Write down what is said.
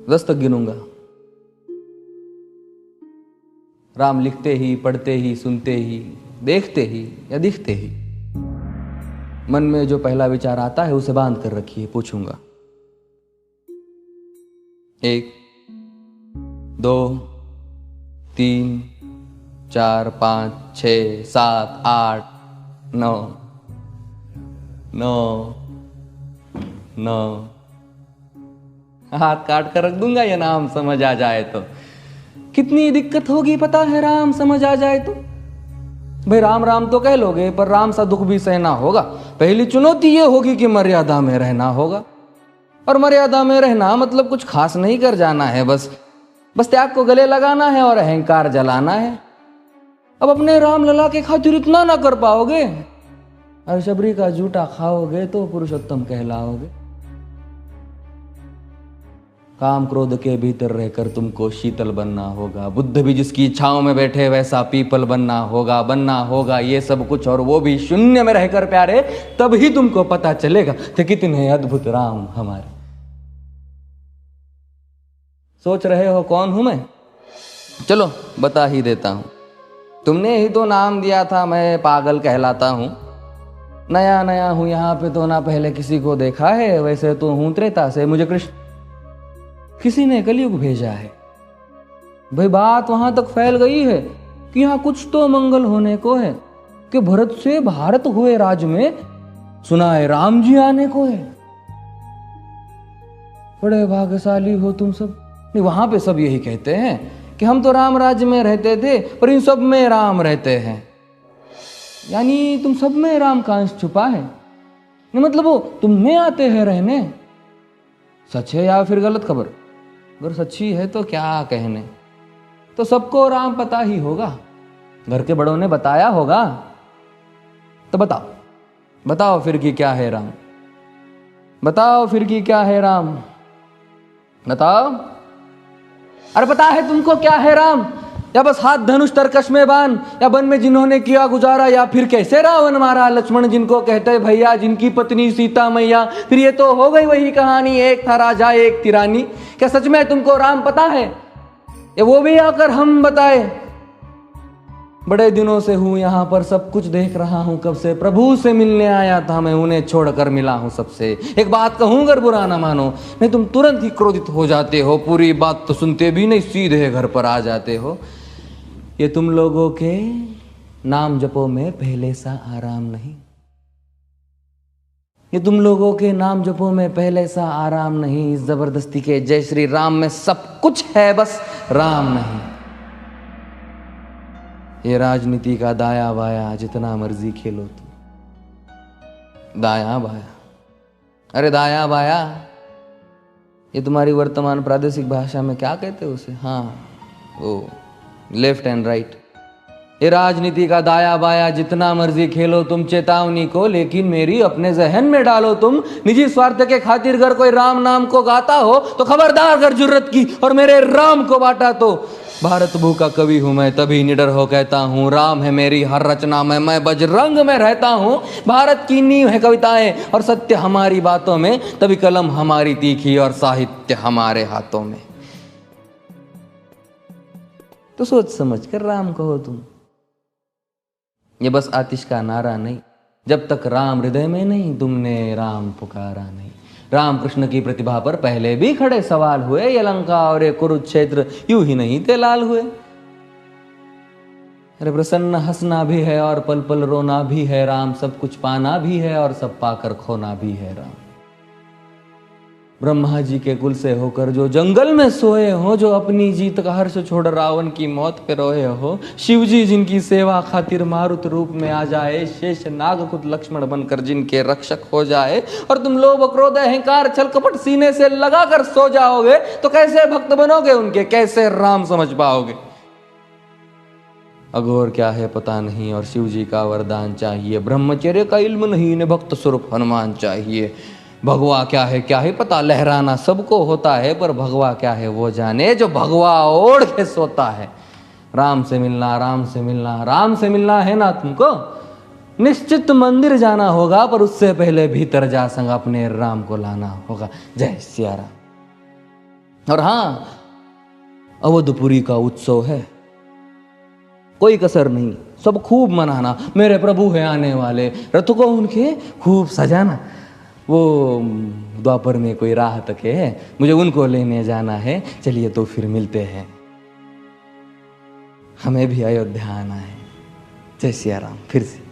10 तक गिनूंगा। राम लिखते ही, पढ़ते ही, सुनते ही, देखते ही या दिखते ही मन में जो पहला विचार आता है उसे बांध कर रखिए। पूछूंगा 1 2 3 4 5 6 7 8 9 9 9। हाथ काट कर रख दूंगा ये नाम समझ आ जाए तो। कितनी दिक्कत होगी पता है राम समझ आ जाए तो। भाई राम राम तो कह लोगे पर राम सा दुख भी सहना होगा। पहली चुनौती ये होगी कि मर्यादा में रहना होगा। और मर्यादा में रहना मतलब कुछ खास नहीं कर जाना है, बस त्याग को गले लगाना है और अहंकार जलाना है। अब अपने राम लला के खातिर इतना ना कर पाओगे और शबरी का जूठा खाओगे तो पुरुषोत्तम कहलाओगे। काम क्रोध के भीतर रहकर तुमको शीतल बनना होगा। बुद्ध भी जिसकी इच्छाओं में बैठे वैसा पीपल बनना होगा ये सब कुछ, और वो भी शून्य में रहकर प्यारे। तभी तुमको पता चलेगा कि कितने अद्भुत राम हमारे। सोच रहे हो कौन हूं मैं? चलो बता ही देता हूं। तुमने ही तो नाम दिया था मैं पागल कहलाता हूं। नया नया हूं यहाँ पे तो ना पहले किसी को देखा है। वैसे तो हूं त्रेता से, मुझे कृष्ण किसी ने कलयुग भेजा है। भाई बात वहां तक फैल गई है कि यहाँ कुछ तो मंगल होने को है कि भरत से भारत हुए राज में सुना है राम जी आने को है। बड़े भाग्यशाली हो तुम सब। नहीं, वहां पे सब यही कहते हैं कि हम तो राम राज्य में रहते थे पर इन सब में राम रहते हैं। यानी तुम सब में राम का अंश छुपा है। नहीं मतलब वो तुम में आते हैं रहने। सच है या फिर गलत खबर? अगर सच्ची है तो क्या कहने। तो सबको राम पता ही होगा, घर के बड़ों ने बताया होगा। तो बताओ फिर कि क्या है राम। बताओ फिर कि क्या है राम। बताओ। अरे पता है तुमको क्या है राम? या बस हाथ धनुष तरकश में बांध, या वन में जिन्होंने किया गुजारा, या फिर कैसे रावण मारा लक्ष्मण जिनको कहते भैया, जिनकी पत्नी सीता मैया। फिर ये तो हो गई वही कहानी, एक था राजा एक थी रानी। क्या सच में तुमको राम पता है? या वो भी आकर हम बताए? बड़े दिनों से हूं यहां पर, सब कुछ देख रहा हूं कब से। प्रभु से मिलने आया था मैं, उन्हें छोड़कर मिला हूं सबसे। एक बात कहूं अगर बुरा ना मानो, नहीं तुम तुरंत ही क्रोधित हो जाते हो। पूरी बात तो सुनते भी नहीं, सीधे घर पर आ जाते हो। ये तुम लोगों के नाम जपो में पहले सा आराम नहीं। ये तुम लोगों के नाम जपो में पहले सा आराम नहीं। इस जबरदस्ती के जय श्री राम में सब कुछ है, बस राम नहीं। ये राजनीति का दाया बाया जितना मर्जी खेलो तुम। दाया बाया, अरे दाया बाया ये तुम्हारी वर्तमान प्रादेशिक भाषा में क्या कहते हो उसे? हाँ वो लेफ्ट एंड राइट। ये राजनीति का दाया बाया जितना मर्जी खेलो तुम चेतावनी को, लेकिन मेरी अपने जहन में डालो तुम। निजी स्वार्थ के खातिर अगर कोई राम नाम को गाता हो तो खबरदार अगर जुर्रत की और मेरे राम को बांटा तो। भारत भू का कवि हूं मैं, तभी निडर हो कहता हूं राम है मेरी हर रचना में। मैं बजरंग में रहता हूं। भारत की नींव है कविताएं और सत्य हमारी बातों में, तभी कलम हमारी तीखी और साहित्य हमारे हाथों में। तो सोच समझ कर राम कहो तुम। ये बस आतिश का नारा नहीं, जब तक राम हृदय में नहीं तुमने राम पुकारा नहीं। राम कृष्ण की प्रतिभा पर पहले भी खड़े सवाल हुए। ये लंका और ये कुरुक्षेत्र यूं ही नहीं थे लाल हुए। अरे प्रसन्न हंसना भी है और पल पल रोना भी है राम। सब कुछ पाना भी है और सब पाकर खोना भी है राम। ब्रह्मा जी के कुल से होकर जो जंगल में सोए हो, जो अपनी जीत का हर्ष छोड़ रावण की मौत पे रोए हो। शिव जी जिनकी सेवा खातिर मारुत रूप में आ जाए। शेष नाग खुद लक्ष्मण बनकर जिनके रक्षक हो जाए। और तुम लोभ क्रोध अहंकार छल कपट सीने से लगाकर सो जाओगे तो कैसे भक्त बनोगे उनके, कैसे राम समझ पाओगे? अघोर क्या है पता नहीं और शिव जी का वरदान चाहिए। ब्रह्मचर्य का इल्म नहीं, इन्हें भक्त स्वरूप हनुमान चाहिए। भगवा क्या है पता, लहराना सबको होता है पर भगवा क्या है वो जाने जो भगवा ओढ़ के सोता है। राम से मिलना, राम से मिलना, राम से मिलना है ना तुमको? निश्चित मंदिर जाना होगा पर उससे पहले भीतर जा संग अपने राम को लाना होगा। जय सिया राम। और हाँ, अवधपुरी का उत्सव है, कोई कसर नहीं, सब खूब मनाना। मेरे प्रभु है आने वाले, रथ को उनके खूब सजाना। वो द्वापर में कोई राह तके है, मुझे उनको लेने जाना है। चलिए तो फिर मिलते हैं, हमें भी अयोध्या आना है। जय सिया राम। फिर से